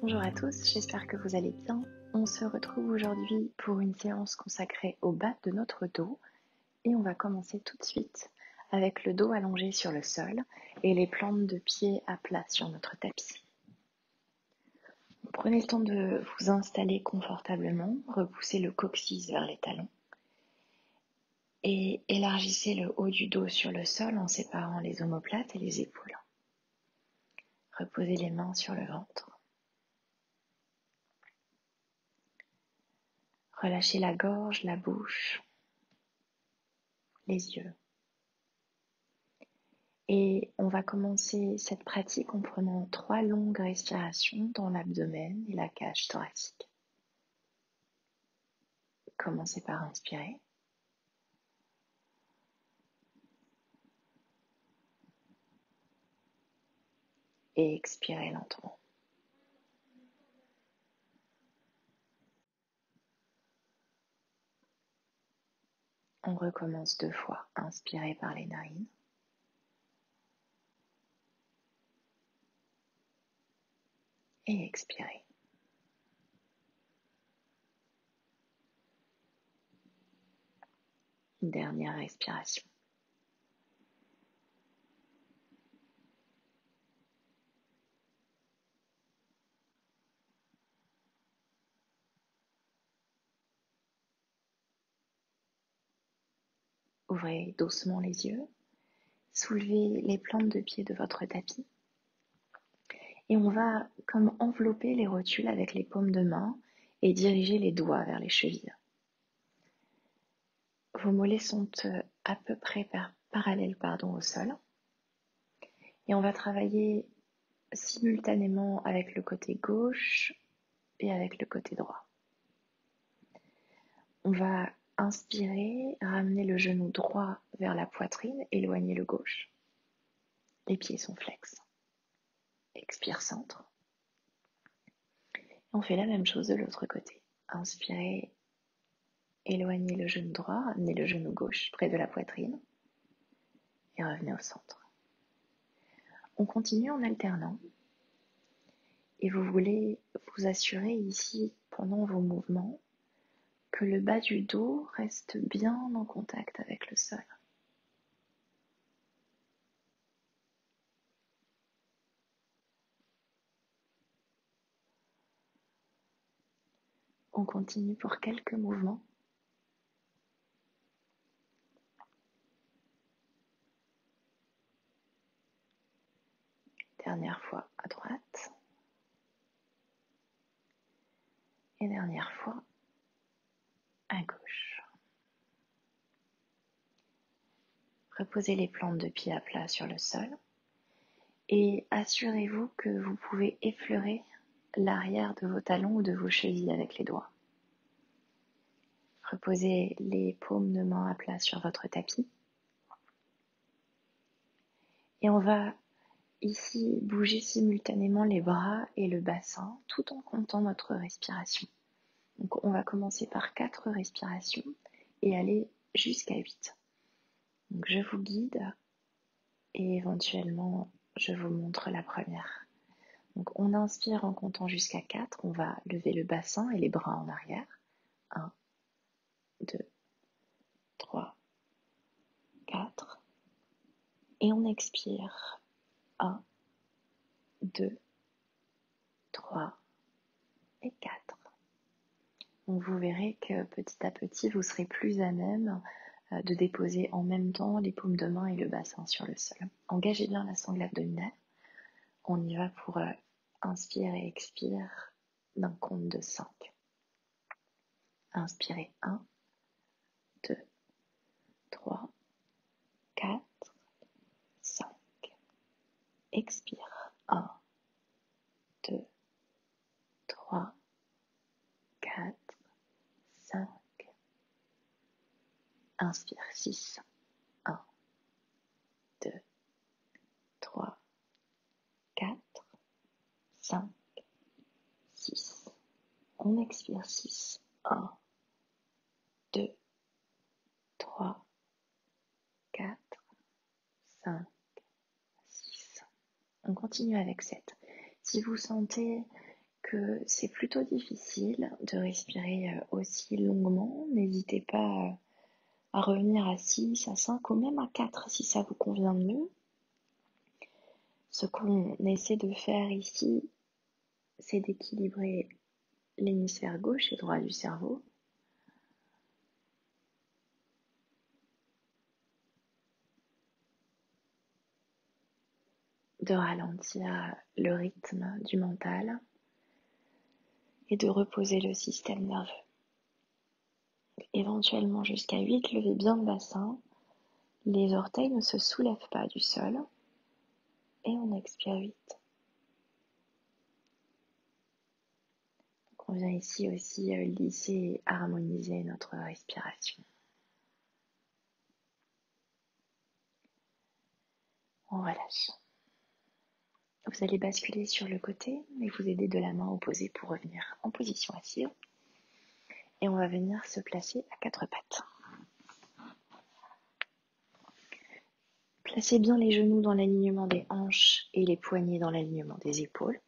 Bonjour à tous, j'espère que vous allez bien. On se retrouve aujourd'hui pour une séance consacrée au bas de notre dos et on va commencer tout de suite avec le dos allongé sur le sol et les plantes de pied à plat sur notre tapis. Prenez le temps de vous installer confortablement, repoussez le coccyx vers les talons et élargissez le haut du dos sur le sol en séparant les omoplates et les épaules. Reposez les mains sur le ventre. Relâchez la gorge, la bouche, les yeux. Et on va commencer cette pratique en prenant 3 longues respirations dans l'abdomen et la cage thoracique. Commencez par inspirer. Et expirez lentement. On recommence 2 fois. Inspirez par les narines. Et expirez. Une dernière respiration. Ouvrez doucement les yeux. Soulevez les plantes de pied de votre tapis. Et on va comme envelopper les rotules avec les paumes de main et diriger les doigts vers les chevilles. Vos mollets sont à peu près parallèles au sol. Et on va travailler simultanément avec le côté gauche et avec le côté droit. On va inspirer, ramener le genou droit vers la poitrine, éloigner le gauche. Les pieds sont flex. Expire, centre. On fait la même chose de l'autre côté. Inspirez, éloignez le genou droit, ramenez le genou gauche près de la poitrine et revenez au centre. On continue en alternant et vous voulez vous assurer ici, pendant vos mouvements, que le bas du dos reste bien en contact avec le sol. On continue pour quelques mouvements. Dernière fois à droite. Et dernière fois à gauche. Reposez les plantes de pied à plat sur le sol et assurez-vous que vous pouvez effleurer l'arrière de vos talons ou de vos chevilles avec les doigts. Reposez les paumes de main à plat sur votre tapis. Et on va ici bouger simultanément les bras et le bassin tout en comptant notre respiration. Donc on va commencer par 4 respirations et aller jusqu'à 8. Donc je vous guide et éventuellement je vous montre la première. Donc on inspire en comptant jusqu'à 4, on va lever le bassin et les bras en arrière. 1, 2, 3, 4. Et on expire. 1, 2, 3 et 4. Donc vous verrez que petit à petit vous serez plus à même de déposer en même temps les paumes de main et le bassin sur le sol. Engagez bien la sangle abdominale. On y va pour inspire et expire d'un compte de 5. Inspirez 1, 2, 3, 4, 5. Expire 1, 2, 3, 4, 5. Inspire 6. 1, 2, 3, 4, 5, 6. On expire 6. 1, 2, 3, 4, 5, 6. On continue avec 7. Si vous sentez que c'est plutôt difficile de respirer aussi longuement, n'hésitez pas à revenir à 6, à 5 ou même à 4 si ça vous convient mieux. Ce qu'on essaie de faire ici, c'est d'équilibrer l'hémisphère gauche et droit du cerveau. De ralentir le rythme du mental et de reposer le système nerveux. Éventuellement jusqu'à 8, levez bien le bassin. Les orteils ne se soulèvent pas du sol. Et on expire 8. On vient ici aussi lisser et harmoniser notre respiration. On relâche. Vous allez basculer sur le côté et vous aider de la main opposée pour revenir en position assise. Et on va venir se placer à 4 pattes. Placez bien les genoux dans l'alignement des hanches et les poignets dans l'alignement des épaules.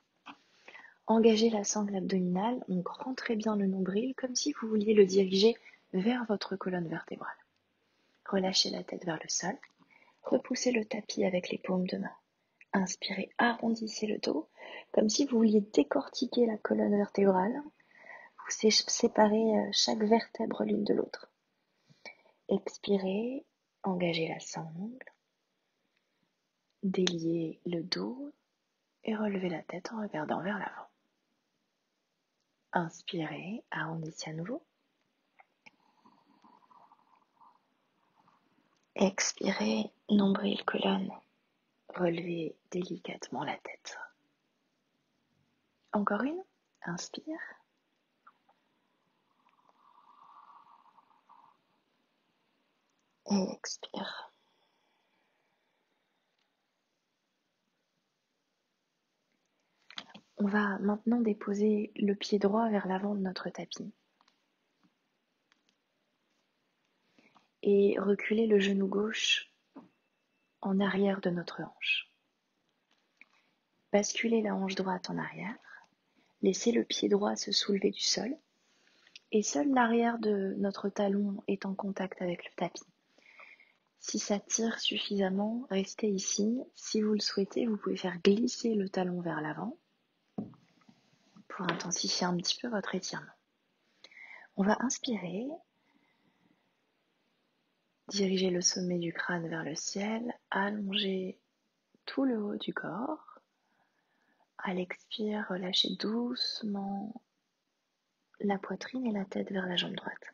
Engagez la sangle abdominale, donc rentrez bien le nombril comme si vous vouliez le diriger vers votre colonne vertébrale. Relâchez la tête vers le sol. Repoussez le tapis avec les paumes de main. Inspirez, arrondissez le dos, comme si vous vouliez décortiquer la colonne vertébrale. Vous séparez chaque vertèbre l'une de l'autre. Expirez, engagez la sangle. Déliez le dos et relevez la tête en regardant vers l'avant. Inspirez, arrondissez à nouveau. Expirez, nombril, colonne. Relevez délicatement la tête. Encore une. Inspire. Et expire. On va maintenant déposer le pied droit vers l'avant de notre tapis. Et reculer le genou gauche en arrière de notre hanche. Basculez la hanche droite en arrière. Laissez le pied droit se soulever du sol. Et seul l'arrière de notre talon est en contact avec le tapis. Si ça tire suffisamment, restez ici. Si vous le souhaitez, vous pouvez faire glisser le talon vers l'avant pour intensifier un petit peu votre étirement. On va inspirer, diriger le sommet du crâne vers le ciel, allonger tout le haut du corps. À l'expire, relâchez doucement la poitrine et la tête vers la jambe droite.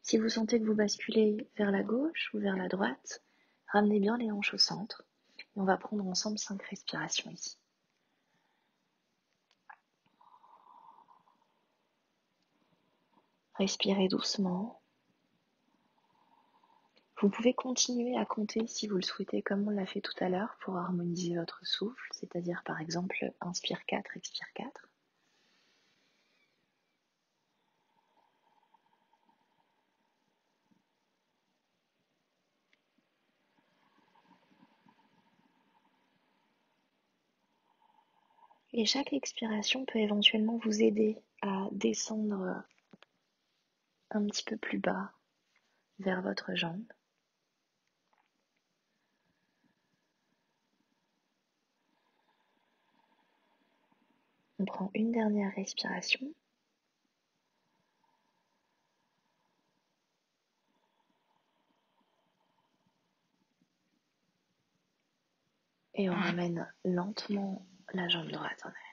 Si vous sentez que vous basculez vers la gauche ou vers la droite, ramenez bien les hanches au centre. Et on va prendre ensemble 5 respirations ici. Respirez doucement. Vous pouvez continuer à compter si vous le souhaitez comme on l'a fait tout à l'heure pour harmoniser votre souffle, c'est-à-dire par exemple inspire 4, expire 4. Et chaque expiration peut éventuellement vous aider à descendre un petit peu plus bas vers votre jambe. On prend une dernière respiration. Et on ramène lentement la jambe droite en arrière.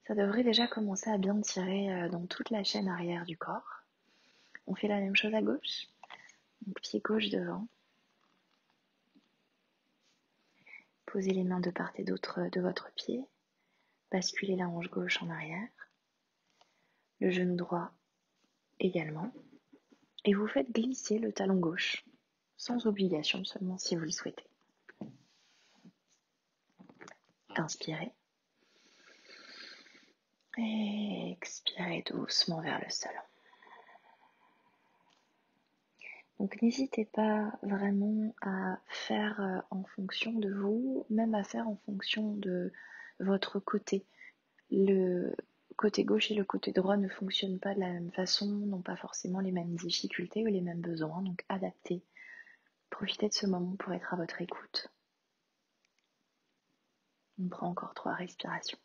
Ça devrait déjà commencer à bien tirer dans toute la chaîne arrière du corps. On fait la même chose à gauche. Donc pied gauche devant. Posez les mains de part et d'autre de votre pied. Basculez la hanche gauche en arrière. Le genou droit également. Et vous faites glisser le talon gauche. Sans obligation, seulement si vous le souhaitez. Inspirez. Et expirez doucement vers le sol. Donc n'hésitez pas vraiment à faire en fonction de vous, même à faire en fonction de votre côté. Le côté gauche et le côté droit ne fonctionnent pas de la même façon, n'ont pas forcément les mêmes difficultés ou les mêmes besoins, donc adaptez. Profitez de ce moment pour être à votre écoute. On prend encore 3 respirations.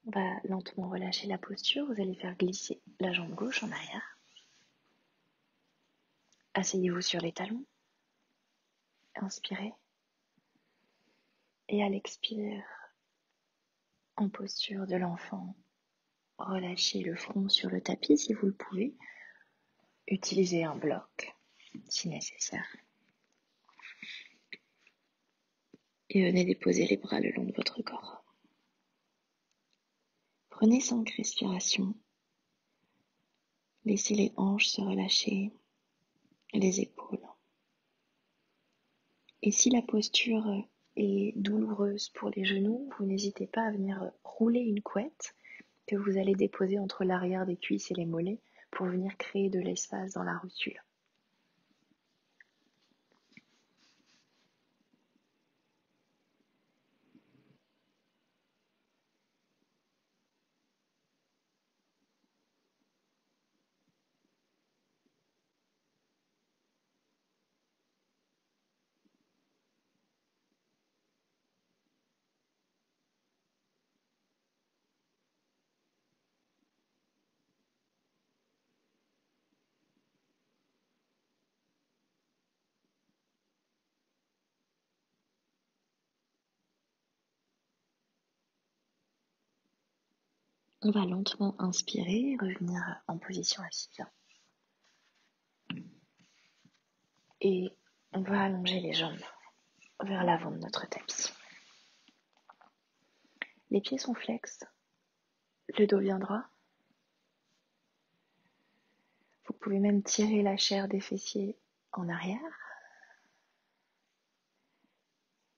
On va lentement relâcher la posture. Vous allez faire glisser la jambe gauche en arrière. Asseyez-vous sur les talons. Inspirez. Et à l'expire, en posture de l'enfant, relâchez le front sur le tapis si vous le pouvez. Utilisez un bloc si nécessaire. Et venez déposer les bras le long de votre corps. Prenez 5 respirations. Laissez les hanches se relâcher, les épaules. Et si la posture est douloureuse pour les genoux, vous n'hésitez pas à venir rouler une couette que vous allez déposer entre l'arrière des cuisses et les mollets pour venir créer de l'espace dans la rotule. On va lentement inspirer et revenir en position assise. Et on va allonger les jambes vers l'avant de notre tapis. Les pieds sont flex, le dos bien droit. Vous pouvez même tirer la chair des fessiers en arrière.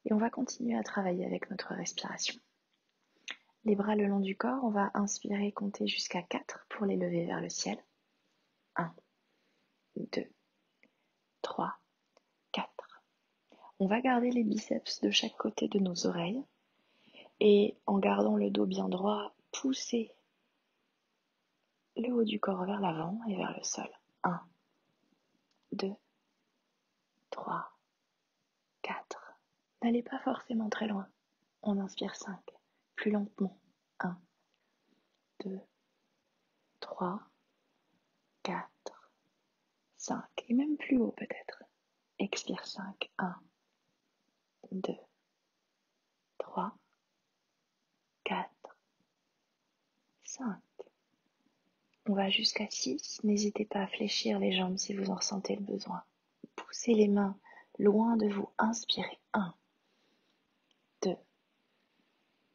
Et on va continuer à travailler avec notre respiration. Les bras le long du corps, on va inspirer, compter jusqu'à 4 pour les lever vers le ciel. 1, 2, 3, 4. On va garder les biceps de chaque côté de nos oreilles. Et en gardant le dos bien droit, pousser le haut du corps vers l'avant et vers le sol. 1, 2, 3, 4. N'allez pas forcément très loin. On inspire 5. Plus lentement. 1, 2, 3, 4, 5. Et même plus haut peut-être. Expire 5. 1, 2, 3, 4, 5. On va jusqu'à 6. N'hésitez pas à fléchir les jambes si vous en ressentez le besoin. Poussez les mains loin de vous. Inspirez. 1, 2,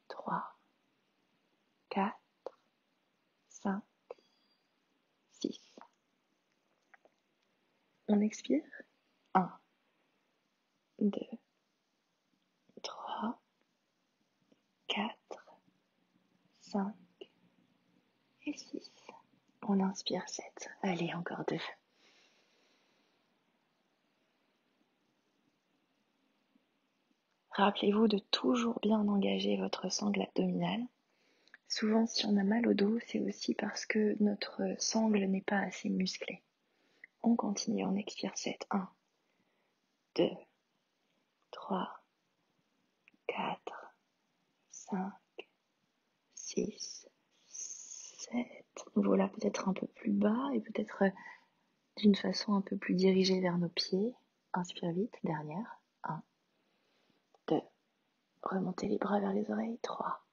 3, 4, 5, 6. On expire. 1, 2, 3, 4, 5 et 6. On inspire 7. Allez, encore 2. Rappelez-vous de toujours bien engager votre sangle abdominale. Souvent, si on a mal au dos, c'est aussi parce que notre sangle n'est pas assez musclée. On continue, on expire 7. 1, 2, 3, 4, 5, 6, 7. Voilà, peut-être un peu plus bas et peut-être d'une façon un peu plus dirigée vers nos pieds. Inspire vite, dernière. 1, 2. Remontez les bras vers les oreilles. 3,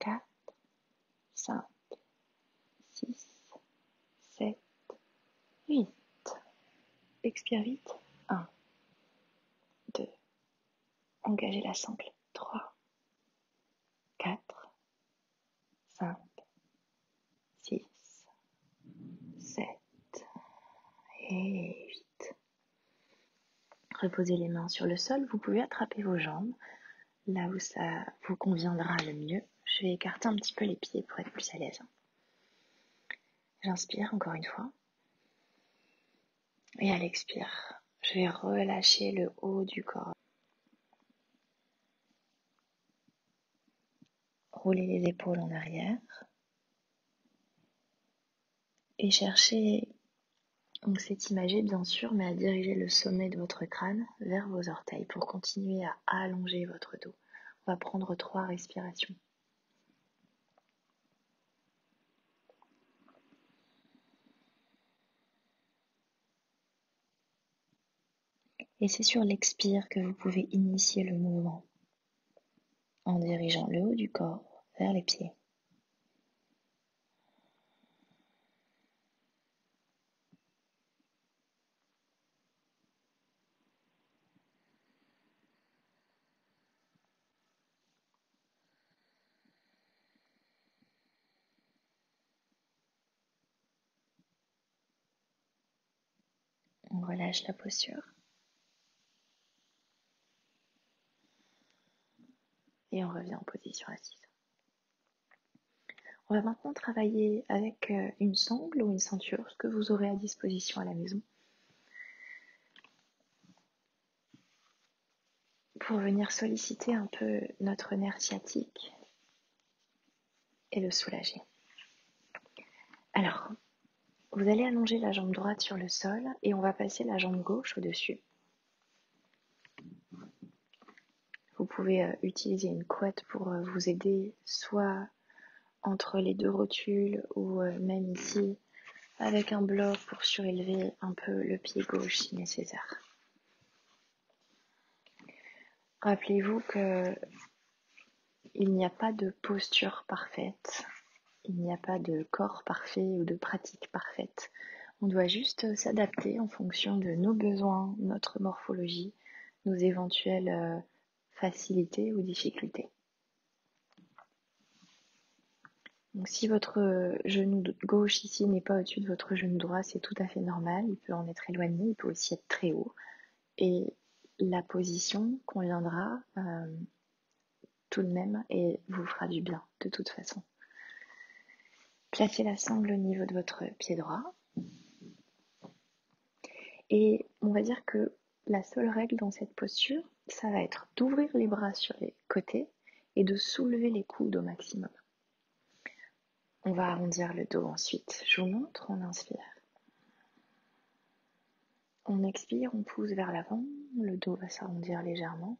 4, 5, 6, 7, 8. Expire vite. 1, 2. Engagez la sangle. 3, 4, 5, 6, Reposez les mains sur le sol, vous pouvez attraper vos jambes là où ça vous conviendra le mieux. Je vais écarter un petit peu les pieds pour être plus à l'aise. J'inspire encore une fois. Et à l'expire, je vais relâcher le haut du corps. Roulez les épaules en arrière. Et cherchez, donc c'est imagé bien sûr, mais à diriger le sommet de votre crâne vers vos orteils pour continuer à allonger votre dos. On va prendre 3 respirations. Et c'est sur l'expire que vous pouvez initier le mouvement en dirigeant le haut du corps vers les pieds. On relâche la posture. Et on revient en position assise. On va maintenant travailler avec une sangle ou une ceinture, ce que vous aurez à disposition à la maison, pour venir solliciter un peu notre nerf sciatique et le soulager. Alors, vous allez allonger la jambe droite sur le sol et on va passer la jambe gauche au-dessus. Vous pouvez utiliser une couette pour vous aider, soit entre les 2 rotules ou même ici avec un bloc pour surélever un peu le pied gauche si nécessaire. Rappelez-vous que il n'y a pas de posture parfaite, il n'y a pas de corps parfait ou de pratique parfaite. On doit juste s'adapter en fonction de nos besoins, notre morphologie, nos éventuelles facilités ou difficultés. Donc si votre genou gauche ici n'est pas au-dessus de votre genou droit, c'est tout à fait normal, il peut en être éloigné, il peut aussi être très haut. Et la position conviendra tout de même et vous fera du bien de toute façon. Placez la sangle au niveau de votre pied droit. Et on va dire que la seule règle dans cette posture, ça va être d'ouvrir les bras sur les côtés et de soulever les coudes au maximum. On va arrondir le dos ensuite. Je vous montre, on inspire. On expire, on pousse vers l'avant, le dos va s'arrondir légèrement.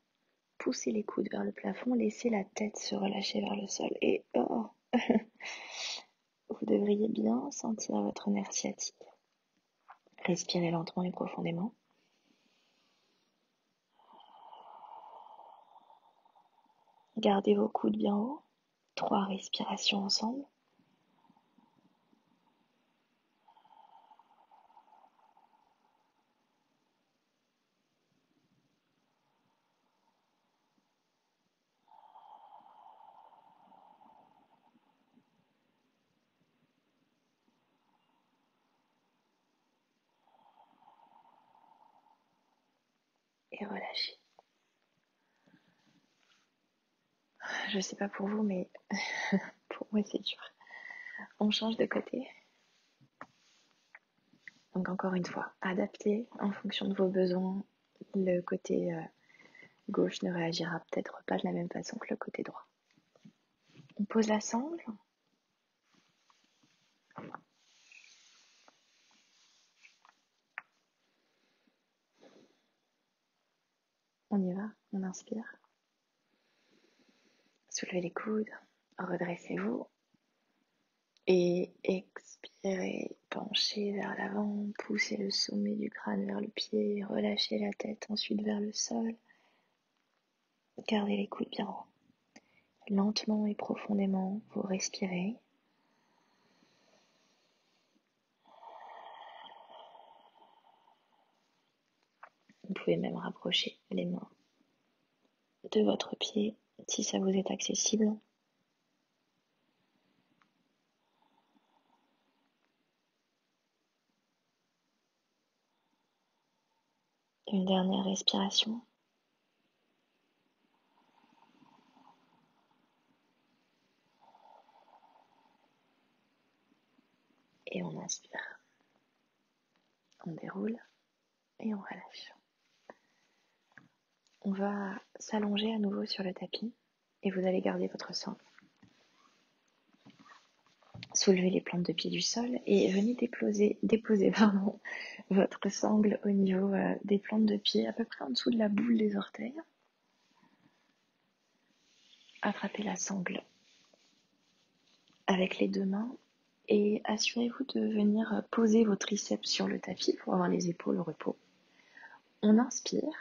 Poussez les coudes vers le plafond, laissez la tête se relâcher vers le sol et vous devriez bien sentir votre nerf sciatique. Respirez lentement et profondément. Gardez vos coudes bien hauts. 3 respirations ensemble. Et relâchez. Je ne sais pas pour vous, mais pour moi c'est dur. On change de côté. Donc encore une fois, adaptez en fonction de vos besoins. Le côté gauche ne réagira peut-être pas de la même façon que le côté droit. On pose la sangle. On y va, on inspire. Soulevez les coudes, redressez-vous. Et expirez, penchez vers l'avant, poussez le sommet du crâne vers le pied, relâchez la tête ensuite vers le sol. Gardez les coudes bien hauts. Lentement et profondément, vous respirez. Vous pouvez même rapprocher les mains de votre pied si ça vous est accessible. Une dernière respiration. Et on inspire. On déroule et on relâche. On va s'allonger à nouveau sur le tapis et vous allez garder votre sangle. Soulevez les plantes de pied du sol et venez déposer votre sangle au niveau des plantes de pied, à peu près en dessous de la boule des orteils. Attrapez la sangle avec les deux mains et assurez-vous de venir poser vos triceps sur le tapis pour avoir les épaules au repos. On inspire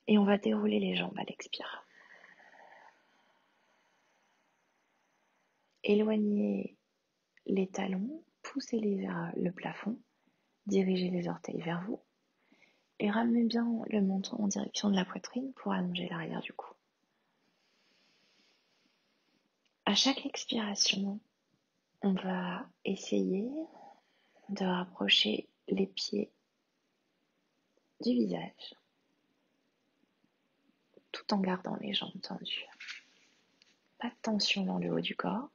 et on va dérouler les jambes à l'expire. Éloignez les talons, poussez-les vers le plafond, dirigez les orteils vers vous et ramenez bien le menton en direction de la poitrine pour allonger l'arrière du cou. À chaque expiration, on va essayer de rapprocher les pieds du visage tout en gardant les jambes tendues. Pas de tension dans le haut du corps.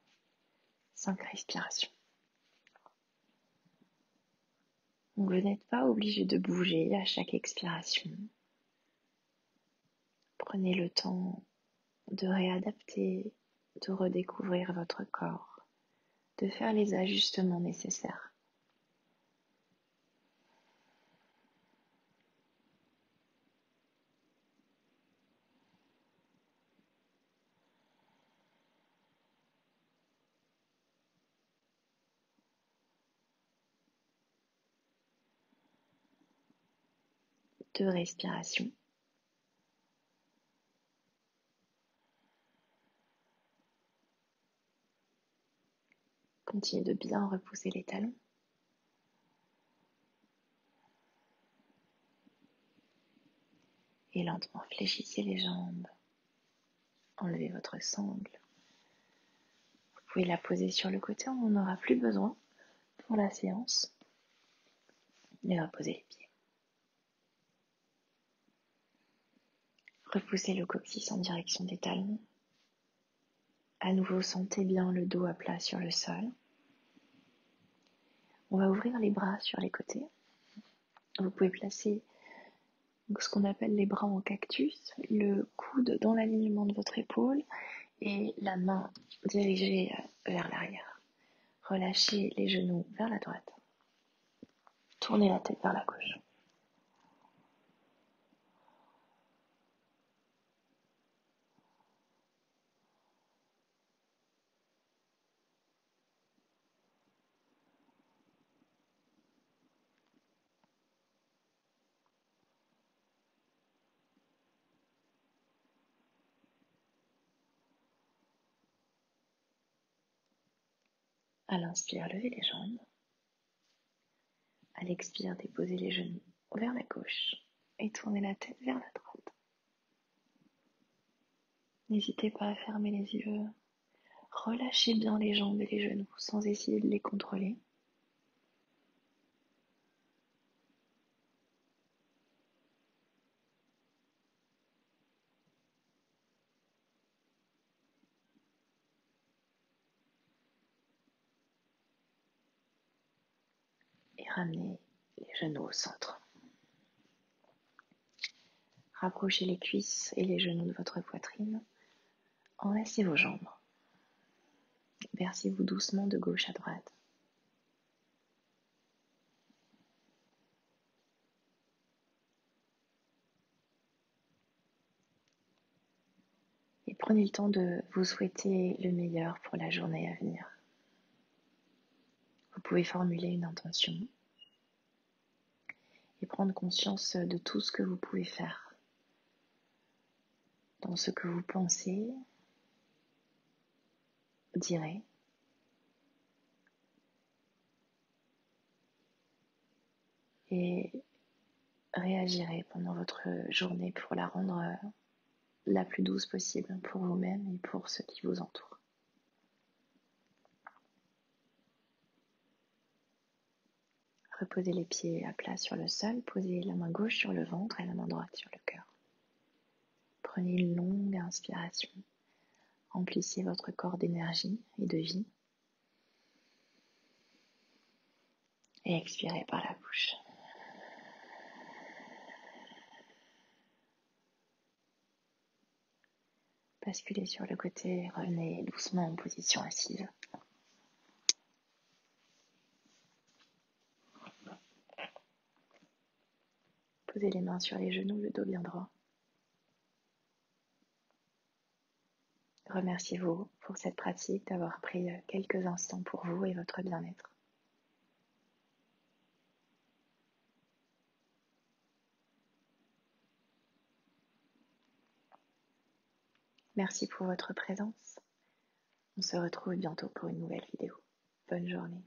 5 respirations. Donc vous n'êtes pas obligé de bouger à chaque expiration. Prenez le temps de réadapter, de redécouvrir votre corps, de faire les ajustements nécessaires. Deux respirations. Continuez de bien repousser les talons. Et lentement fléchissez les jambes. Enlevez votre sangle. Vous pouvez la poser sur le côté, on n'en aura plus besoin pour la séance. Et reposez les pieds. Repoussez le coccyx en direction des talons. À nouveau, sentez bien le dos à plat sur le sol. On va ouvrir les bras sur les côtés. Vous pouvez placer ce qu'on appelle les bras en cactus, le coude dans l'alignement de votre épaule et la main dirigée vers l'arrière. Relâchez les genoux vers la droite. Tournez la tête vers la gauche. À l'inspire, levez les jambes. À l'expire, déposez les genoux vers la gauche et tournez la tête vers la droite. N'hésitez pas à fermer les yeux. Relâchez bien les jambes et les genoux sans essayer de les contrôler. Et ramenez les genoux au centre. Rapprochez les cuisses et les genoux de votre poitrine. Enlacez vos jambes. Versez-vous doucement de gauche à droite. Et prenez le temps de vous souhaiter le meilleur pour la journée à venir. Vous pouvez formuler une intention et prendre conscience de tout ce que vous pouvez faire, dans ce que vous pensez, direz, et réagirez pendant votre journée pour la rendre la plus douce possible pour vous-même et pour ceux qui vous entourent. Reposez les pieds à plat sur le sol, posez la main gauche sur le ventre et la main droite sur le cœur. Prenez une longue inspiration. Remplissez votre corps d'énergie et de vie. Et expirez par la bouche. Basculez sur le côté, revenez doucement en position assise. Posez les mains sur les genoux, le dos bien droit. Remerciez-vous pour cette pratique, d'avoir pris quelques instants pour vous et votre bien-être. Merci pour votre présence. On se retrouve bientôt pour une nouvelle vidéo. Bonne journée.